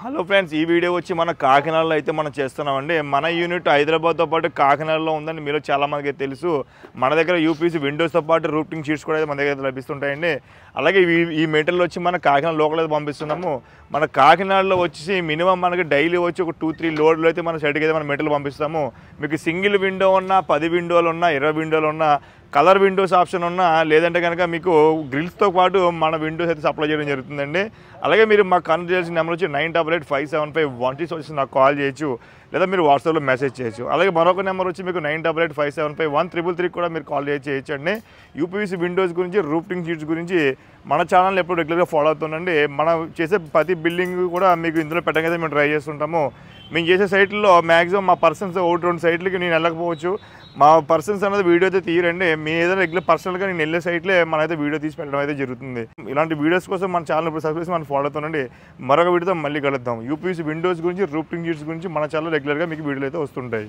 Hello friends, ఈ video వచ్చి మన కాకినాడలో అయితే మనం చేస్తున్నామండి. మన యూనిట్ హైదరాబాద్తో పాటు కాకినాడలో ఉందని మీరు చాలామందికి తెలుసు. మన దగ్గర యూపీసీ విండోస్తో పాటు రూటింగ్ షీట్స్ కూడా మన దగ్గర లభిస్తుంటాయండి. అలాగే ఈ మెటీరియల్ వచ్చి మన కాకినాడ లోకల్ అయితే పంపిస్తున్నాము. మన కాకినాడలో వచ్చి మినిమం మనకి డైలీ వచ్చి ఒక 2-3 లోడ్లు అయితే మన సైడ్కి అయితే మన మెటీరియల్ పంపిస్తాము. మీకు సింగిల్ విండో ఉన్నా, 10 విండోలు ఉన్నా, 20 విండోలు ఉన్నా, కలర్ విండోస్ ఆప్షన్ ఉన్నా, లేదంటే కనుక మీకు గ్రిల్స్తో పాటు మన విండోస్ అయితే సప్లై చేయడం జరుగుతుందండి. అలాగే మీరు మాకు కాంటాక్ట్ చేయాల్సిన నెంబర్ వచ్చి 98857513 వచ్చి నాకు కాల్ చేయొచ్చు, లేదా మీరు వాట్సాప్లో మెసేజ్ చేయొచ్చు. అలాగే మరొక నెంబర్ వచ్చి మీకు 9885751333 కూడా మీరు కాల్ చేయొచ్చు అండి. యూపీవీసీ విండోస్ గురించి, రూఫింగ్ షీట్స్ గురించి మన ఛానల్ ఎప్పుడు రెగ్యులర్గా ఫాలో అవుతుందండి. మనం చేసే ప్రతి బిల్డింగ్ కూడా మీకు ఇందులో పెట్టడానికి మేము ట్రై చేస్తుంటాము. మేము చేసే సైట్లలో మ్యాక్సిమం మా పర్సన్స్ 1-2 సైట్లకి నేను వెళ్ళకపోవచ్చు. మా పర్సన్స్ అనేది వీడియో అయితే తీయరండి. మీ ఏదైనా రెగ్యులర్ పర్సనల్గా నేను వెళ్ళే సైట్లే మనైతే వీడియో తీసి పెట్టడం అయితే జరుగుతుంది. ఇలాంటి వీడియోస్ కోసం మన ఛానల్ ఇప్పుడు సబ్స్క్రైబ్ మనం ఫాలో అవుతానండి. మరొక వీడియోతో మళ్ళీ కలుద్దాం. యూపీసీ విండోస్ గురించి, రూఫింగ్ షీట్స్ గురించి మన ఛానల్ రెగ్యులర్గా మీకు వీడియోలు అయితే వస్తుంటాయి.